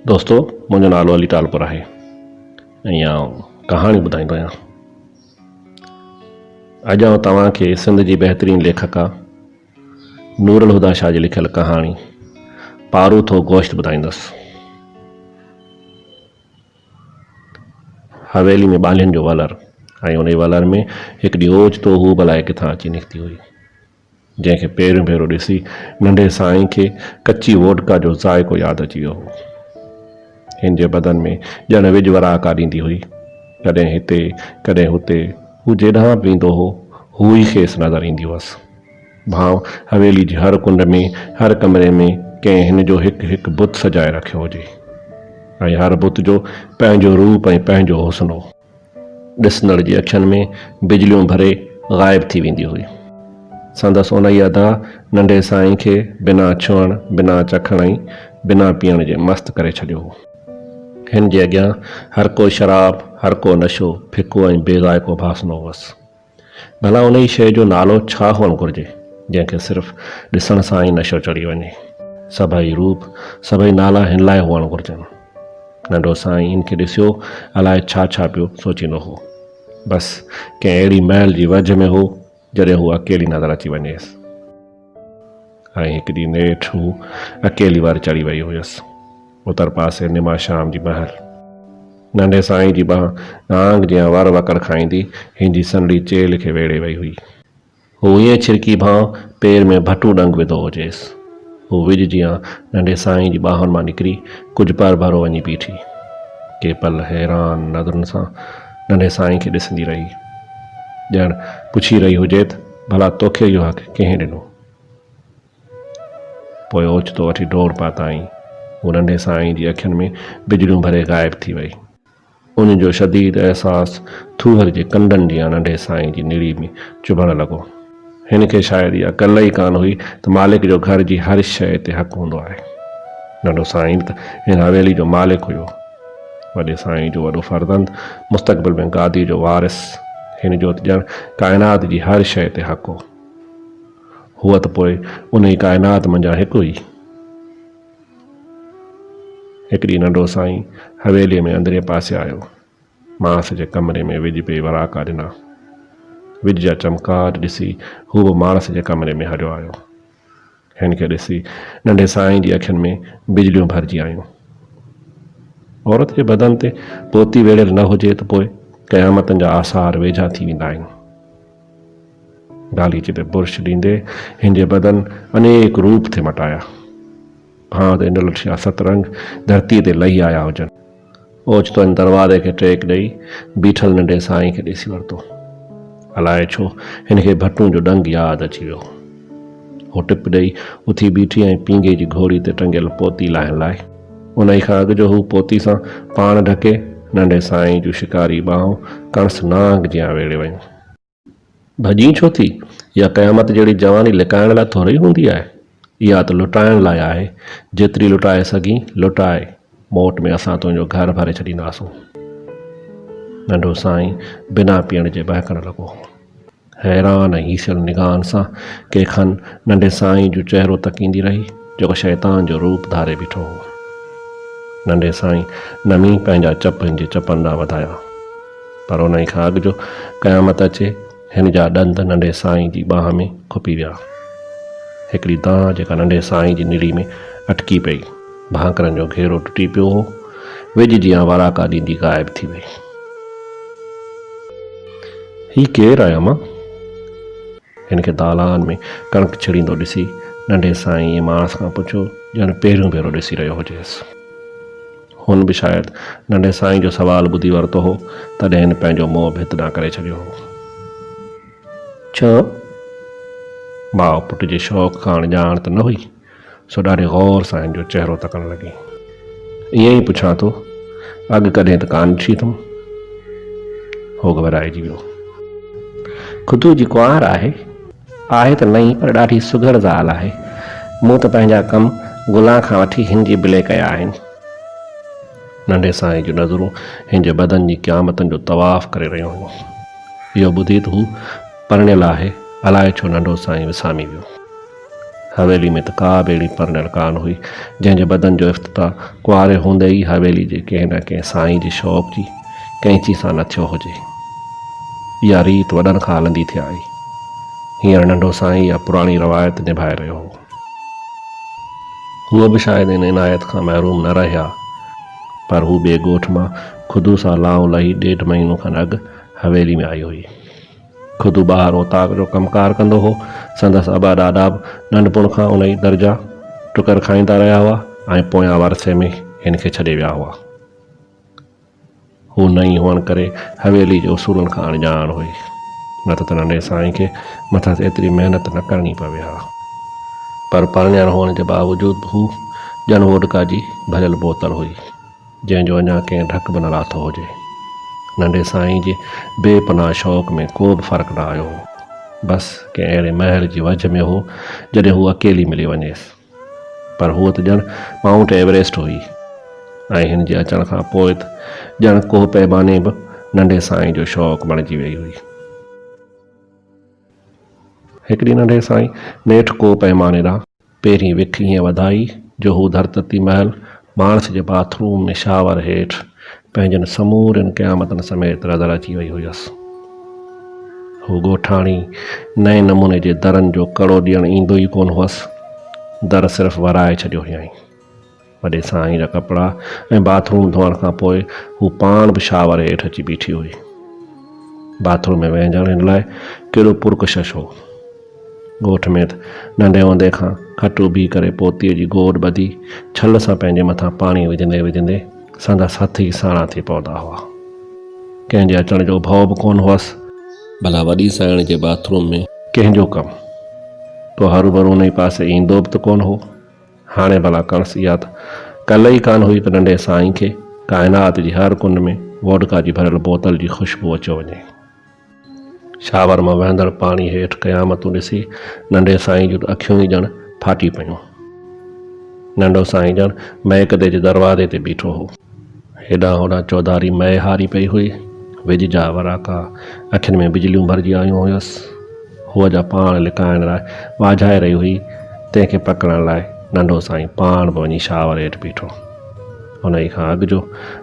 दोस्तों, मुंहिंजो नालो अली टालपुर आहे ऐं कहाणी ॿुधाईंदो आहियां। अॼु आउं तव्हांखे सिंध जी बहितरीन लेखका नूरुल हुदा शाह जी लिखियल कहाणी पारू थो गोश्त ॿुधाईंदुसि। हवेली में ॿालियुनि जो वलर ऐं उन वलर में हिकु ॾींहुं ओचितो हू भलाए किथां अची निकिती हुई, जंहिंखे पहिरियों भेरो ॾिसी नंढे साईं खे कची वोडका जो ज़ाइक़ो यादि अची वियो हो। हिन जे बदन में ॼण विझ वराका ॾींदी हुई, कॾहिं हिते कॾहिं हुते। हू जेॾां बि वेंदो हो हू ई खेसि नज़र ईंदी हुअसि। भाव हवेली जी हर कुंड में हर कमरे में कंहिं हिन जो हिकु हिकु बुत सजाए रखियो हुजे ऐं हर बुत जो पंहिंजो रूप ऐं पंहिंजो हुस्न हो। ॾिसंदड़ जी अखियुनि में बिजलियूं भरे ग़ाइब थी वेंदी हुई। संदसि उन ई अदा नंढे साईं खे बिना छुअण बिना चखण ऐं बिना पीअण जे मस्तु करे छॾियो हो। हिन जे अॻियां हर को शराब, हर को नशो फिको ऐं बेज़ाइको भासनो हुअसि। भला उन ई शइ जो नालो छा हुअणु घुरिजे जंहिंखे सिर्फ़ु ॾिसण सां ई नशो चढ़ी वञे। सभई रूप, सभई नाला हिन लाइ हुअणु घुरिजनि। नंढो साईं इन खे ॾिसियो अलाए छा छा पियो सोचींदो हो। बसि कंहिं अहिड़ी महल जी वझ में हो जॾहिं हू अकेली नज़र अची वञेसि ऐं हिकु ॾींहुं नेठि हू अकेली वार चढ़ी वई हुयसि। उतर पासे निमा शाम जी महल। नंढे साईं जी बांह नांग जीअं वर वकर खाईंदी हिन जी सनड़ी चेल खे वेड़े वई हुई। हू ईअं छिरकी बांह पेर में भटू डंग विधो हुजेसि। हू विझ जीअं नंढे साईं जी बाहुनि मां निकिरी कुझु पर भरो वञी बीठी। के पल हैरान नज़रुनि सां नंढे साईं खे ॾिसंदी रही, ॼण पुछी रही हुजे त भला तोखे इहो हक़ कंहिं ॾिनो। पोइ ओचितो वठी डोड़ पाताईं हू नंढे साईं जी अखियुनि में बिजलियूं भरे ग़ाइब थी वई। उन जो शदीद अहसासु थूहर जे कंडनि जीअं नंढे साईं जी निड़ी में चुभणु लॻो। हिन खे शायदि इहा कल्ह ई कान हुई त मालिक जो घर जी हर शइ ते हक़ु हूंदो आहे। नंढो साईं त हिन हवेली जो मालिक हुयो, वॾे साईं जो वॾो फर्ज़ंद, मुस्तक़बिल में गादी जो वारिस। हिन जो त ॼण काइनात जी हर शइ ते हक़ु हो। हूअ त पोइ उन ई काइनात मंझां हिकु हुई। हिकु ॾींहुं नंढो साईं हवेलीअ में अंदरे पासे आयो। मांस जे कमरे में विझ पे वराका ॾिना। विझ जा चमकार ॾिसी हू बि माणस जे कमरे में हलियो आयो। हिन खे ॾिसी नंढे साईं जी अखियुनि में बिजलियूं भरिजी आयूं। औरत जे बदन ते पोती वेड़ियल न हुजे त पोइ क़यामतनि जा आसार वेझा थी वेंदा आहिनि। गालीचे ते बुर्श ॾींदे हिन जे बदन अनेक रूप थे मटाया। भां ते लठिया सतरंग धरतीअ ते लही आया हुजनि। ओचितो इन दरवाज़े खे टेक ॾेई बीठल नंढे साईं खे ॾिसी वरितो। अलाए छो हिन खे भटूं जो डंग यादि अची वियो। हू टिप ॾेई उथी बीठी ऐं पींगे जी घोड़ी ते टंगियल पोती लाहिण लाइ उन ई खां अॻु जो हू पोती सां पाण ढके नंढे साईं जूं शिकारी बाहूं कणस नांग जीअं वेड़े वयूं। भॼी छो थी? इहा क़यामत जहिड़ी जवानी लिकाइण लाइ थोरी हूंदी आहे। इहा त लुटाइण लाइ आहे। जेतिरी लुटाए सघी लुटाए, मोट में असां तुंहिंजो घर भरे छॾींदासूं। नंढो साईं बिना पीअण जे बहकण लॻो। हैरान ऐं हीसियल निगाहनि सां के खन नंढे साईं जो चहिरो तकींदी रही जेको शैतान जो रूप धारे बीठो हो। नंढे साईं नमी पंहिंजा चपनि जे चपनि ॾांहुं वधाया, पर उन ई खां अॻु जो क़यामत अचे हिन जा ॾंद नंढे साईं जी बाह में खुपी विया। हिकिड़ी दांह जेका नंढे साईं जी निड़ी में अटकी पई, भांकरनि जो घेरो टुटी पियो हो, विझ जीअं वराका ॾींदी ग़ाइब थी वई। ही केरु आया मां? हिन खे दालान में कणिक छिड़ींदो ॾिसी नंढे साईं मांस खां पुछियो, ॼण पहिरियों भेरो ॾिसी रहियो हुजेसि। हुन बि शायदि नंढे साईं जो सुवालु ॿुधी वरितो हो, तॾहिं हिन पंहिंजो मुंहुं भितॾां करे छॾियो हो। छो? माउ पुट जे शौक़ खां ॼाण त न हुई, सो ॾाढे गौर सां हिन जो चहिरो तकणु लॻी। ईअं ई पुछां थो, अॻु कॾहिं त कान ॾिठी अथमि। हो घबराइजी वियो। खुदू जी कुंवार आहे त नई, पर ॾाढी सुघड़ ज़ाल आहे। मूं त पंहिंजा कम गुलां खां वठी हिन जी बिले कया आहिनि। नंढे साईं जूं नज़रूं हिन जे बदन जी क़यामतनि जो तवाफ़ करे रहियूं हुयूं। इहो ॿुधी त हू परिणियल आहे, अलाए छो नंढो साईं विसामी वियो। हवेली में त का बि अहिड़ी परनल कान हुई जंहिंजे बदन जो इफ़्तिताह कुंवारे हूंदे ई हवेली जे कंहिं न कंहिं साईं जी शौक़ जी कैंची सां न थियो हुजे। इहा रीत वॾनि खां हलंदी थी आई। हींअर नंढो साईं इहा पुराणी रवायत निभाए रहियो हो। हूअ बि शायदि इन इनायत खां महरूम न रहिया, पर हू ॿिए ॻोठ मां ख़ुदू सां लाऊं लही 1.5 महीनो खनि अॻु हवेली में आई हुई। ख़ुदू ॿाहिरि ओताक जो कमकार कंदो हो। संदसि अबा ॾाॾा बि नंढपण खां उन ई दर्जा टुकर खाईंदा रहिया हुआ ऐं पोयां वरसे में हिन खे छॾे विया हुआ। हू नई हुअण करे हवेली जे उसूलनि खां अणॼाण हुई, न त नंढे साईं खे मथां एतिरी महिनत न करणी पवे हा। पर परणियल हुअण जे बावजूदि हू ॼण वोडका जी भरियल बोतल हुई, जंहिंजो अञा कंहिं ढक बि न लाथो हुजे। नंढे साईं जे बेपनाह शौक़ में को बि फ़र्क़ु न आयो हो। बसि कंहिं अहिड़े महल जी वझ में हो जॾहिं हू अकेली मिली वञेसि। पर हूअ त ॼण माउंट एवरेस्ट हुई ऐं हिन जे अचण खां पोइ त ॼण को पैमाने बि नंढे साईं जो शौक़ु बणिजी वई हुई। हिकिड़ी नंढे साईं नेठि को पैमाने ॾांहुं पहिरीं विख ईअं वधाई जो हू धरती महल माणस जे बाथरूम में शावर हेठि पंहिंजनि समूरनि क़यामतनि समेत नज़र अची वई हुयसि। हू ॻोठाणी नए नमूने जे दरनि जो कड़ो ॾियणु ईंदो ई कोन हुअसि। दर सिर्फ़ु वराए छॾियो हुयईं। वॾे साईं जा कपिड़ा ऐं बाथरूम धोअण खां पोइ हू पाण बि शावर हेठि अची बीठी हुई। बाथरूम में वञण हिन लाइ केॾो पुरकशिश हो। ॻोठ में त नंढे हूंदे खां खटू बीह करे पोतीअ जी गोॾ ॿधी छल सां पंहिंजे मथां पाणी विझंदे विझंदे संदसि हथ ई साणा थी पवंदा हुआ। कंहिंजे अचण जो भउ बि कोन हुअसि। भला वॾी साइण जे बाथरूम में कंहिंजो कमु, तो हरू भरू उन ई पासे ईंदो बि त कोन हो। हाणे भला कणस इहा त कल्ह ई कान हुई त नंढे साईं खे काइनात जी हर कुंड में वोडका जी भरियल बोतल जी ख़ुशबू अचो वञे। शावर मां वहंदड़ पाणी हेठि क़यामतूं ॾिसी नंढे साईं जूं अखियूं ई ॼण फाटी पियूं। नंढो साईं ॼण महकदे जे दरवाज़े ते बीठो हो। हेॾां होॾां चौधारी मह हारी पई हुई। विझ जा वराका अखियुनि में बिजलियूं भरिजी आयूं हुयसि। हूअ जा पाण लिकाइण लाइ वाझाए रही हुई, तंहिंखे पकड़ण लाइ नंढो साईं पाण बि वञी शावर हेठि बीठो। हुन ई खां अॻु जो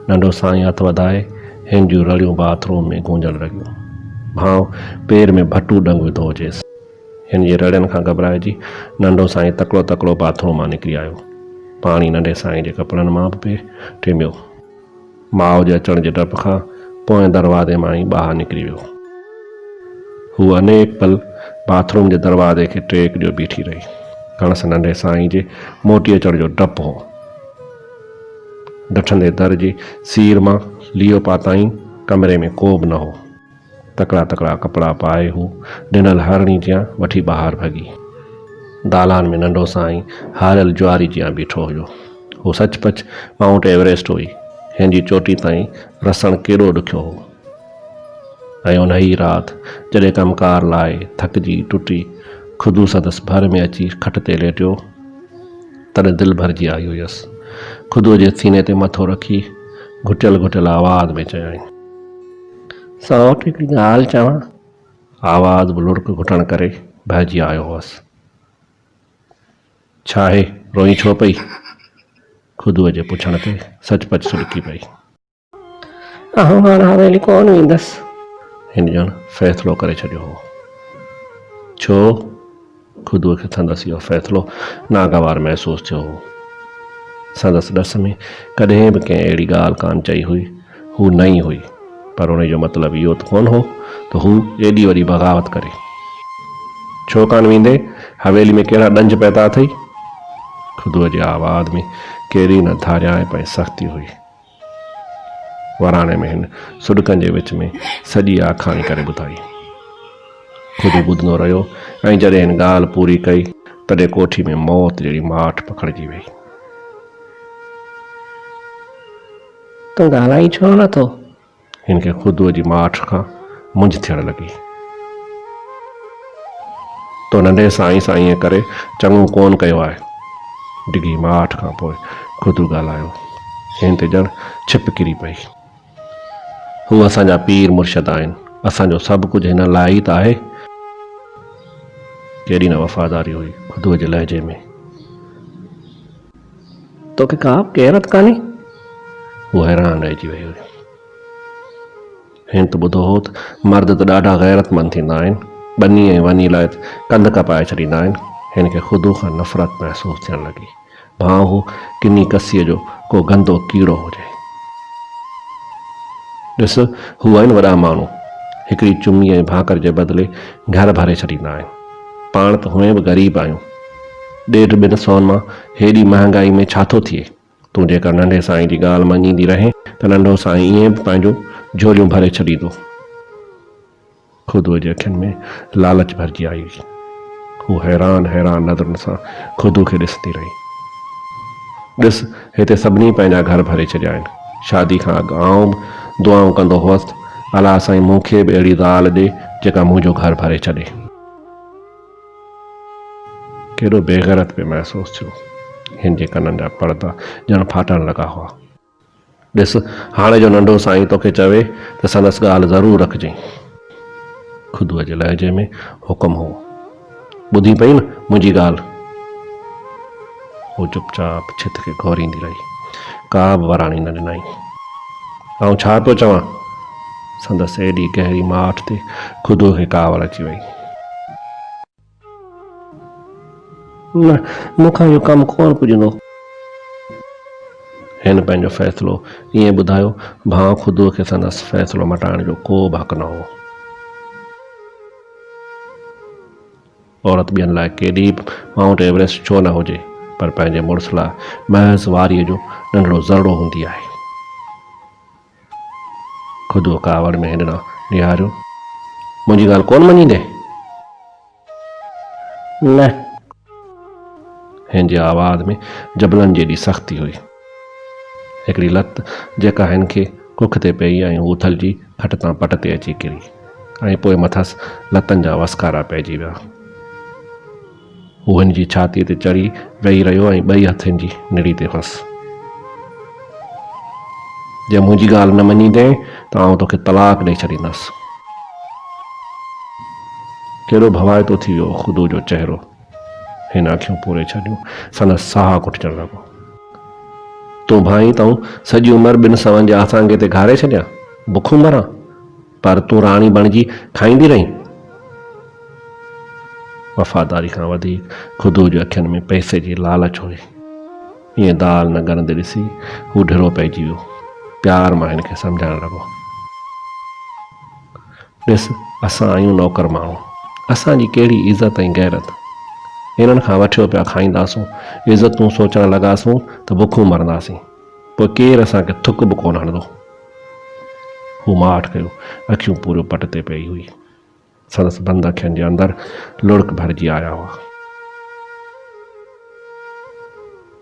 नंढो साईं हथ वधाए हिन जूं रड़ियूं बाथरूम में गूंजण लॻियूं। भाउ पेर में भटू डंग विधो हुजेसि। हिन जे रड़ियुनि खां घबराइजी नंढो साईं तकिड़ो तकिड़ो बाथरूम मां निकिरी आयो। पाणी नंढे साईं जे कपिड़नि मां बि पिए टिमियो। माउ जे अचण जे डप खां पोएं दरवाज़े मां ई ॿाहिरि निकिरी वियो। हू अनेक पल बाथरूम जे दरवाज़े खे टेक ॾियो बीठी रही। कणस नंढे साईं जे मोटी अचण जो डपु हो। डठंदे दर जी सीर मां लियो पाताईं कमरे में को बि न हो। तकड़ा तकड़ा कपिड़ा पाए हू ॾिनल हरणी जियां वठी ॿाहिरि भॻी। दालान में नंढो साईं हारियल ज्वारी जियां बीठो हुयो। हू सचपच माउंट एवरेस्ट हुई। हिन जी चोटी ताईं रसण केॾो ॾुखियो हो। ऐं उन ई राति जॾहिं कमकार लाइ थकिजी टुटी ख़ुदू संदसि भर में अची खट ते लेटियो, तॾहिं दिलि भरिजी आई हुयसि। ख़ुदूअ जे सीने ते मथो रखी घुटियल घुटियल आवाज़ में चयाईं, सौट हिकिड़ी ॻाल्हि चवां। आवाज़ बि लुड़क घुटण करे भरिजी आयो हुअसि। छा आहे, रोई छो पई? ख़ुदूअ जे पुछण ते सचपच सुॾकी पई। आऊं हाणे हवेली कोन वेंदसि। हिन ॼण फ़ैसिलो करे छॾियो हो। छो? ख़ुदूअ खे संदसि इहो फ़ैसिलो नागवार महसूसु थियो हो। संदसि ॾस में कॾहिं बि कंहिं अहिड़ी ॻाल्हि कान चई हुई। हू नई हुई, पर उन जो मतिलबु इहो त कोन हो त हू एॾी वॾी बग़ावत करे। छो कान वेंदे? हवेली में कहिड़ा ॾंज पैदा अथई? ख़ुदूअ जे आवाज़ में कहिड़ी न धारियाए पई सख़्ती हुई। वराणे में हिन सुॾकनि जे विच में सॼी आखाणी करे ॿुधाई। ख़ुदि ॿुधंदो रहियो ऐं जॾहिं हिन ॻाल्हि पूरी कई तॾहिं कोठी में मौत जहिड़ी माठ पखिड़िजी वई। तूं ॻाल्हाई छो नथो? हिन खे ख़ुदूअ जी माठ खां मुंझ थियण लॻी। तो नंढे साईं सां ईअं करे चङो कोन कयो आहे। डिघी माठ खां पोइ ख़ुदू ॻाल्हायो। हिन ते ॼण छिप किरी पई। हू असांजा पीर मुर्शद आहिनि। असांजो सभु कुझु हिन लाइ ई त आहे। केॾी न वफ़ादारी हुई ख़ुदूअ जे लहजे में। तोखे का बि गैरत कान्हे? हू हैरान रहिजी वई हुई। हिन त ॿुधो हो त मर्द त ॾाढा गैरतमंद थींदा आहिनि, ॿनी ऐं वञी लाइ कंध कपाए छॾींदा आहिनि। हिन खे ख़ुदि खां नफ़रत महसूसु थियणु लॻी। भाउ हू किनी कसीअ जो को गंदो कीड़ो हुजे। ॾिस, हू आहिनि वॾा माण्हू, हिकिड़ी चुमी ऐं भाकर जे बदिले घर भरे छॾींदा आहिनि। पाण त हुए बि ग़रीब आहियूं। 1.5-2 मां हेॾी महांगाई में छा थो थिए? तूं जेकर नंढे साईं जी ॻाल्हि मञींदी रहे त नंढो साईं ईअं बि पंहिंजो झोलियूं भरे छॾींदो। ख़ुदूअ जे अखियुनि में लालच भरिजी आई। हू हैरान नज़रुनि सां ख़ुदू खे ॾिसंदी रही। ॾिस, हिते सभिनी पंहिंजा घर भरे छॾिया आहिनि। शादी खां अॻु आउं बि दुआऊं कंदो हुअसि, अला साईं मूंखे बि अहिड़ी ज़ाल ॾे जेका मुंहिंजो घर भरे छॾे। केॾो बेग़ैरत पियो महसूसु थियो। हिन जे कननि जा पर्दा ॼण फाटण लॻा हुआ। ॾिस, हाणे जो नंढो साईं तोखे चवे त संदसि ॻाल्हि ज़रूरु रखिजांइ। ख़ुदूअ जे लहजे में हुकुम हो। ॿुधी पई न मुंहिंजी ॻाल्हि? हू चुपचाप छित खे घोरींदी रही, का बि वराणी न ॾिनई। आउं छा पियो चवां? संदसि एॾी गहरी माठ ते ख़ुदूअ खे कावड़ अची वई। न, मूंखां इहो कमु कोन पुॼंदो। हिन पंहिंजो फ़ैसिलो ईअं ॿुधायो, भाउ ख़ुदूअ खे संदसि फ़ैसिलो मटाइण जो को बि हक़ न हो। औरत ॿियनि लाइ केॾी बि माउंट एवरेस्ट छो न हुजे, पर पंहिंजे मुड़ुस लाइ महज़ वारीअ जो नंढड़ो ज़रड़ो हूंदी आहे। ख़ुदूअ कावड़ में हिन ॾांहुं निहारियो। मुंहिंजी ॻाल्हि कोन मञींदे? न। हिन जी आवाज़ में जबलनि जेॾी सख़्ती हुई। हिकिड़ी लत जेका हिन खे कुख ते पई ऐं हू उथलजी खट तां पट ते अची किरी, ऐं पोइ मथसि लतनि जा वसकारा पइजी विया। हू हिन जी छातीअ ते चढ़ी वेही रहियो ऐं ॿई हथनि जी निड़ी ते हुअसि। जे मुंहिंजी ॻाल्हि न मञींदे त आउं तोखे तलाक ॾेई छॾींदसि। केॾो भवाइतो थी वियो ख़ुदू जो चहिरो। हिन अखियूं पूरे छॾियूं, संदसि साह घुटिजणु लॻो। तूं भाई तऊं सॼी उमिरि 2 सवनि जे आसांगे ते घारे छॾिया, बुखूं मरां, पर तूं राणी बणिजी खाईंदी रहीं। वफ़ादारी खां वधीक ख़ुदू जे अखियुनि में पैसे जी लालच हुई। ईअं दाल न गरंदे ॾिसी हू ढिरो पइजी वियो। प्यार मां हिन खे सम्झाइणु लॻो। ॾिस, असां आहियूं नौकर माण्हू, असांजी कहिड़ी इज़त ऐं गैरत। इन्हनि खां वठियो पिया खाईंदासूं, इज़तूं सोचणु लॻासूं त बुखूं मरंदासीं, पोइ केरु असांखे थुक बि कोन हणंदो। हू माठ कयो, अखियूं पूरो पट ते पई हुई। संदसि बंदि अखियुनि जे अंदरि लुड़क भरिजी आया हुआ।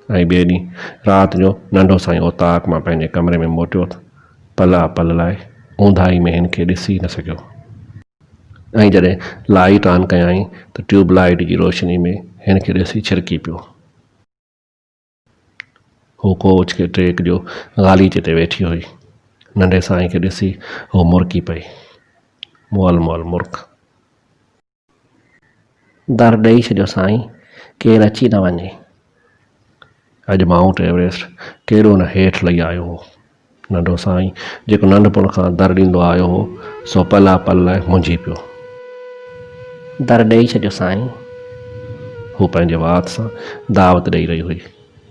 ऐं ॿिए ॾींहुं राति जो नंढो साईं ओताक मां पंहिंजे कमरे में मोटियो त पला पल लाइ ऊंधाई में हिन खे ॾिसी न सघियो। ऐं जॾहिं लाइट ऑन कयई त ट्यूबलाइट जी रोशनी में हिन खे ॾिसी छिरकी पियो। हू कोच के ट्रेक जो गालीचे ते वेठी हुई। नंढे साईं खे ॾिसी हू मुरकी पई। मुअल मुअल मुर्ख। दर ॾेई छॾियो साईं, केरु अची न वञे। अॼु माउंट एवरेस्ट केॾो न हेठि लही आयो हो। नंढो साईं जेको नंढपण खां दर ॾींदो आयो हो, सो पला पल लाइ मुंझी पियो। दर ॾेई छॾियो साईं। हू पंहिंजे वात सां दावत ॾेई रही हुई,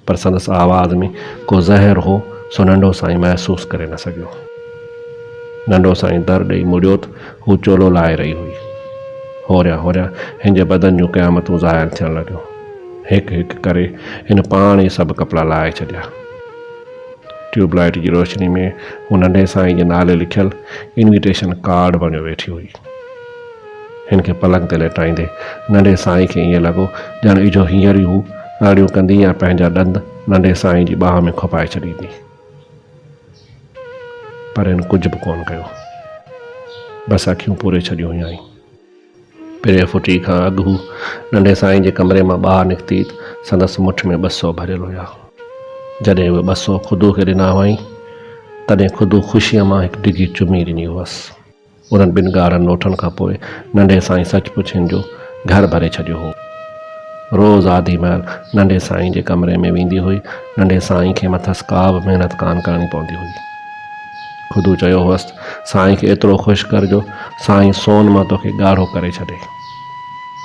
पर संदसि आवाज़ में को ज़हर हो, सो नंढो साईं महसूसु करे न सघियो। नंढो साईं दर ॾेई मुड़ियो त हू चोलो लाहे रही हुई। होरिया होरिया हिन जे बदन जूं क़यामतूं ज़ाहिर थियणु लॻियूं। हिकु हिकु करे हिन पाण ई सभु कपिड़ा लाहे छॾिया। ट्यूबलाइट जी रोशनी में हू नंढे साईं जे नाले लिखियल इन्विटेशन कार्ड बणियो वेठी हुई। हिन खे पलंग ते लेटाईंदे नंढे साईं खे ईअं लॻो ॼण इजो हींअर ई हू अड़ियूं कंदी या पंहिंजा ॾंद नंढे साईं जी बाह में खोपाए छॾींदी। पर हिन कुझु बि कोन कयो, बसि अखियूं पूरे छॾियूं हुयूं। पिरे फुटी खां अॻु हू नंढे साईं जे कमरे मां ॿाहिरि निकिती त संदसि मुठ में 200 भरियल हुया। जॾहिं उहे 200 ख़ुदू खे ॾिना हुअईं, तॾहिं ख़ुदू ख़ुशीअ मां हिकु डिघी चुमी ॾिनी हुअसि। उन्हनि 2 ॻाढ़नि नोटनि खां पोइ नंढे साईं सचपुच हिन जो घर भरे छॾियो हो। रोज़ आधी महिल नंढे साईं जे कमरे में वेंदी हुई। नंढे साईं खे मथसि का बि महिनत कान करणी पवंदी हुई। ख़ुदि चयो हुअसि साईं खे एतिरो ख़ुशि करिजो साईं सोन मां तोखे ॻाढ़ो करे छॾे।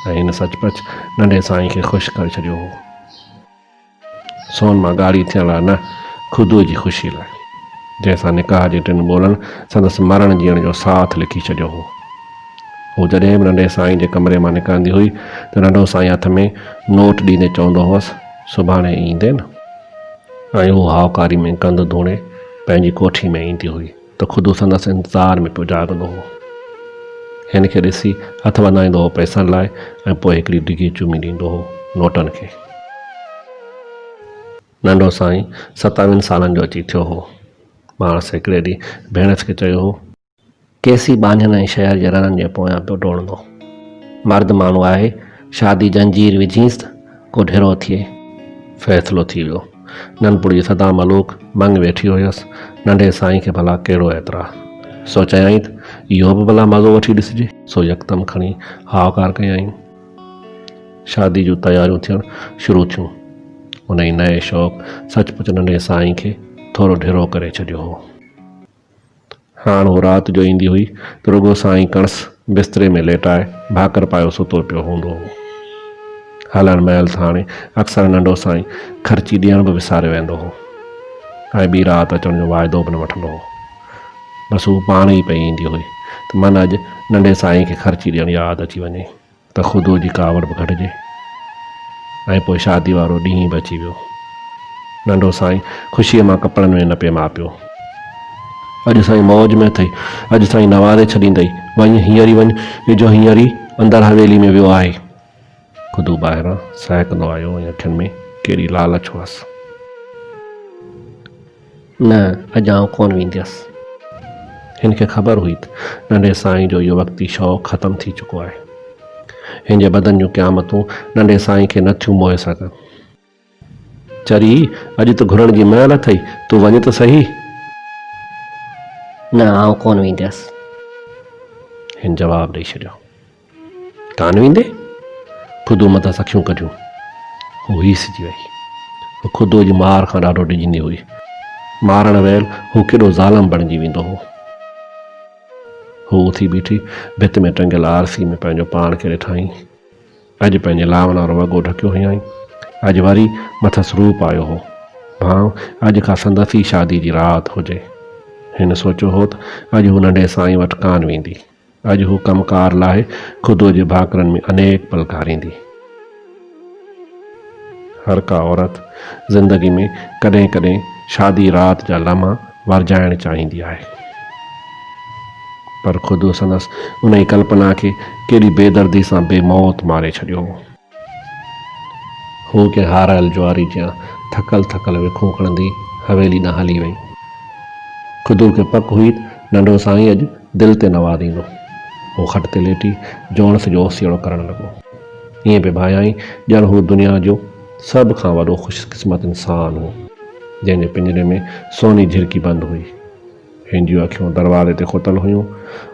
ऐं हिन सचपच नंढे साईं खे ख़ुशि करे छॾियो हो। सोन मां ॻाढ़ी थियण लाइ न, ख़ुदि जी ख़ुशी लाइ, जंहिंसां निकाह जे 3 ॿोलनि संदसि मरण जीअण जो साथ लिखी छॾियो हो। हू जॾहिं बि नंढे साईं जे कमरे मां निकिरंदी हुई त नंढो साईं हथ में नोट ॾींदे चवंदो हुअसि सुभाणे ईंदे न। ऐं हू हावकारी में गंद धोणे पंहिंजी कोठी में ईंदी हुई त ख़ुदि संदसि इंतज़ार में पियो जाॻंदो हो। हिन खे ॾिसी हथ वधाईंदो हो पैसनि लाइ ऐं पोइ हिकिड़ी डिघी चुमी ॾींदो हो नोटनि खे। नंढो साईं 27 सालनि जो अची थियो हो। माणस हिकिड़े ॾींहुं भेणसि खे चयो हो केसी बांझनि ऐं शहर जे रननि जे पोयां पियो डोड़ंदो। मर्द माण्हू आहे, शादी जंजीर विझींसि त को ढिरो थिए। फ़ैसिलो थी वियो। ननपुड़ी सदा मलूक मंग वेठी हुयसि। नंढे साईं खे भला कहिड़ो एतिरा सोचायई त इहो बि भला मज़ो वठी ॾिसिजे, सो यकदमि खणी हावकार कयई। शादी जूं तयारियूं थियणु शुरू थियूं। उन ई नए शौक़ु सचमुच नंढे साईं खे थोरो ढिरो करे छॾियो हो। हाणे हू राति जो ईंदी हुई त रुगो साईं कणसि बिस्तरे में लेटाए भाकर पायो सुतो पियो हूंदो हो। हलण महिल त हाणे अक्सर नंढो साईं ख़र्ची ॾियण बि विसारे वेंदो हो ऐं ॿी राति अचण जो वाइदो बि न वठंदो हो। बसि हू पाण ई पई ईंदी हुई त मन अॼु नंढे साईं खे ख़र्ची ॾियणु यादि अची वञे त ख़ुदि जी कावड़ बि घटिजे। ऐं पोइ शादी वारो ॾींहुं बि अची वियो। नंढो साईं ख़ुशीअ मां कपिड़नि में न पियो मापियो। अॼु साईं मौज में अथई, अॼु साईं नवाज़े छॾींदई, वञ हींअर ई वञ, इजो हींअर ई अंदरि हवेली में वियो आहे। ख़ुदि ॿाहिरां सहकंदो आयो ऐं अखियुनि में कहिड़ी लालच हुअसि। न, अॼु आउं कोन वेंदसि। हिन खे ख़बर हुई त नंढे साईं जो इहो वक़्ती शौक़ु ख़तमु थी चुको आहे। हिन जे बदन जूं क़यामतूं नंढे साईं खे नथियूं मोहे सघनि। चरी अॼु त घुरण जी महिल अथई, तूं वञ त सही। न, आउं कोन वेंदसि। हिन जवाबु ॾेई छॾियो। कान वेंदे? ख़ुदि मथां अखियूं कढियूं। हू हीसिजी वई। हू ख़ुदि जी मार खां ॾाढो डिॼंदी हुई। मारण वहिल हू केॾो ज़ालम बणिजी वेंदो हो। हू उथी बीठी भित में टंगियल आरसी में पंहिंजो पाण खे ॾिठाई। अॼु पंहिंजे लावण वारो वॻो ढकियो हुयईं। अॼु वरी मथसि रूप आयो हो। भाउ अॼु खां संदसि ई शादी जी राति हुजे। हिन सोचियो हो त अॼु हू नंढे साईं वटि कान वेंदी। अॼु हू कमकार लाइ ख़ुदि जे भाकरनि में अनेक पल घारींदी। हर का औरत ज़िंदगी में कॾहिं कॾहिं शादी राति जा लम्हा वरजाइणु चाहींदी आहे, पर ख़ुदि संदसि उन ई कल्पना खे केॾी बेदर्दी सां बेमौत मारे छॾियो हो। हू कंहिं हारायल जुआरी जियां थकल थकल विखूं खणंदी हवेली ॾांहुं हली वई। ख़ुदि खे पक हुई त नंढो साईं अॼु दिलि ते नवाज़ींदो। हू खट ते लेटी जोणस जो ओसीड़ो करणु लॻो। ईअं पिए भायाई ॼण हू दुनिया जो सभ खां वॾो ख़ुशकिस्मत इंसानु हो, जंहिंजे पिंजरे में सोनी झिरकी बंदि हुई। हिन जूं अखियूं दरवाज़े ते खुतल हुयूं।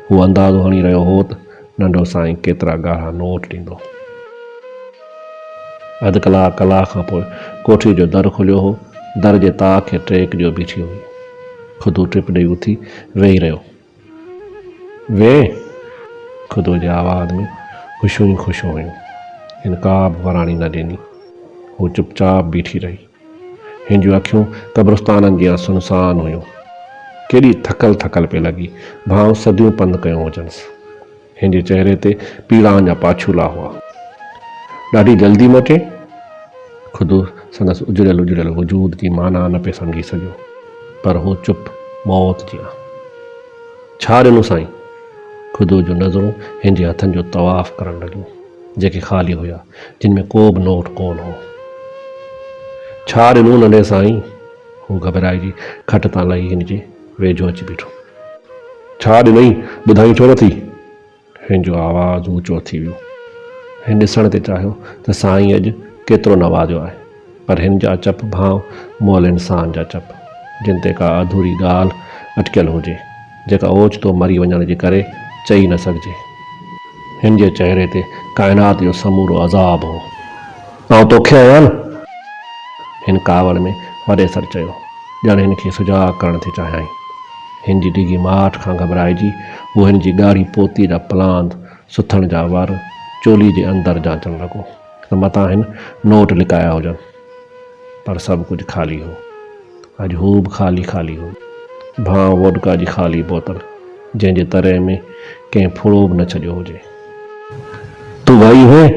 हू अंदाज़ो हणी रहियो हो त नंढो साईं केतिरा ॻाढ़ा नोट ॾींदो। अधु कलाक खां पोइ कोठीअ जो दर खुलियो हो। दर जे तार खे टेक ॾियो बीठी हुई। ख़ुदि टिप ॾेई उथी वेही रहियो। वे, ख़ुदि जे आवाज़ में ख़ुशियूं ई ख़ुशियूं हुयूं। हिन का बि वराणी न ॾिनी। हू चुपचाप बीठी रही। हिन जूं अखियूं कब्रिस्ताननि जियां सुनसान हुयूं। केॾी थकल थकल पे लॻी, भाउ सदियूं पंधु कयूं हुजनिसि। हिन जे चहिरे ते पीड़ा जा पाछूला हुआ। ॾाढी जल्दी मोटे? ख़ुदि संदसि उजड़ियल उजड़ियल वजूद जी माना न पे सम्झी सघियो, पर हू चुप मौत जियां। छा ॾिनो साईं? ख़ुदि जूं नज़रूं हिन जे हथनि जो तवाफ़ करणु लॻियूं, जेके ख़ाली हुया, जिन में को बि नोट कोन हो। छा ॾिनो नंढे साईं? हू घबराइजी खट तां लही हिन जे वेझो अची बीठो। छा ॾिनई, ॿुधाई छो नथी? हिन जो आवाज़ु ऊचो थी वियो। हिन ॾिसण ते चाहियो त साईं अॼु केतिरो नवाज़ियो आहे, पर हिन जा चप भाउ मुअल इंसान जा चप, जिन ते का अधूरी ॻाल्हि अटकियल हुजे, जेका ओचितो मरी वञण जे करे चई न सघिजे। हिन जे चहिरे ते काइनात जो समूरो अज़ाब हो। आउं तोखे आहियां न। हिन कावड़ में वॾे सर चयो, ॼण हिन खे सुजाॻ करण थी चाहियाई। हिन जी डिघी माठ खां घबराइजी वो हिन जी ॻाढ़ी पोती जा पलांद, सुथण जा वार, चोली जे अंदरि जांचण लॻो त मथां हिन नोट लिकाया हुजनि। पर सभु कुझु ख़ाली हो। अॼु हू बि ख़ाली ख़ाली हो। भाउ वोडका जी ख़ाली बोतल, जंहिंजे तरे में कंहिं फुड़ो बि न छॾियो हुजे। तूं वई हुए?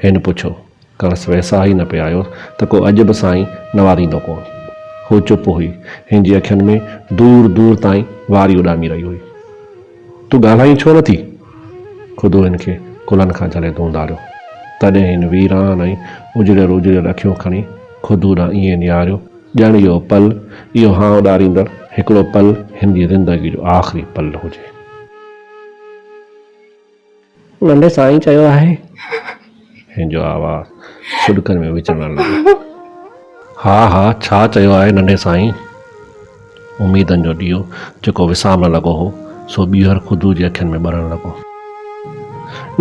हिन पुछो। कणस वैसा ई न पियायो त को अॼु बि साईं न वारींदो कोन। हू चुप हुई। हिन जी अखियुनि में दूर दूर ताईं वारी उॾामी रही हुई। तूं ॻाल्हाई छो नथी? ख़ुदि हिन खे कुलनि खां झले धूंधारियो। तॾहिं हिन वीरान ऐं उजड़ियल अखियूं खणी ख़ुदि ॾांहुं ईअं निहारियो, ॼण इहो पल, इहो हां उॾारींदड़ हिकिड़ो पल हिन जी ज़िंदगी जो आख़िरी पल हुजे। नंढे साईं चयो आहे। हिन जो आवाज़ सुॾकनि में विचरण लॻो। हा हा, छा चयो आहे नंढे साईं? उमीदनि जो ॾीओ जेको विसामण लॻो हो, सो ॿीहर ख़ुदि जी अखियुनि में ॿरण लॻो।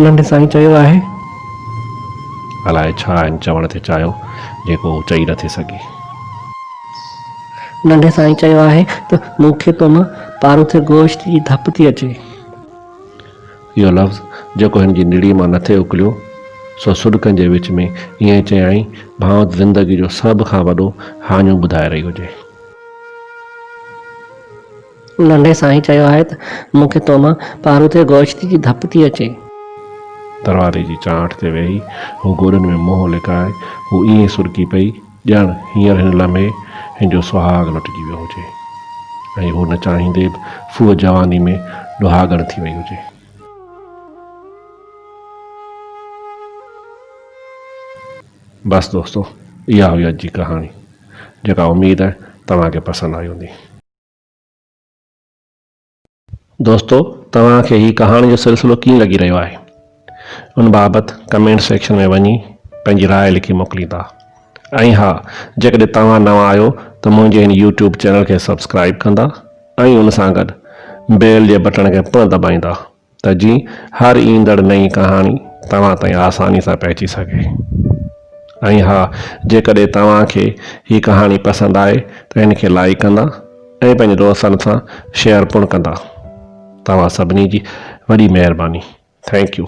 नंढे साईं चयो आहे। अलाए छा हिन चवण ते चाहियो जेको हू चई नथी सघी। नंढे साईं चयो आहे त मूंखे तो मां पारूथे गोश्त जी धप थी अचे। इहो लफ़्ज़ जेको हिन जी निड़ी मां नथे उकलियो, सो सुॾकनि जे विच में ईअं चयाईं भाउ ज़िंदगी जो सभ खां वॾो हाञो ॿुधाए रही हुजे। नंढे साईं चयो आहे त मूंखे तो मां पारूथे गोश्त जी धप थी अचे। दरवाज़े जी चांठ ते वेही हू गोॾनि में मोह लिकाए हू ईअं सुरकी पई, ॼण हींअर हिन लम्हे हिन जो सुहाग लुटिजी वियो हुजे ऐं हू न चाहींदे बि फूअ जवानी में डुहागण थी वई हुजे। बस दोस्तों, इहा हुई अॼु जी कहाणी, जेका उम्मीद आहे तव्हांखे पसंदि आई हूंदी। दोस्तों, तव्हांखे ही कहाणी जो सिलसिलो कीअं लॻी रहियो आहे, उन बाबति कमेंट सेक्शन में वञी पंहिंजी राय लिखी मोकिलींदा। ऐं हा, जेकॾहिं तव्हां नवां आहियो त मुंहिंजे हिन यूट्यूब चैनल खे सब्सक्राइब कंदा ऐं उन सां गॾु बेल जे बटण खे पिणु दॿाईंदा त जीअं हर ईंदड़ नई कहाणी तव्हां ताईं आसानी सां पहुची सघे। ऐं हा, जेकॾहिं तव्हांखे ही कहाणी पसंदि आहे त हिन खे लाइक कंदा ऐं पंहिंजे दोस्तनि सां शेयर पिणु कंदा। तव्हां सभिनी जी वॾी महिरबानी। Thank U.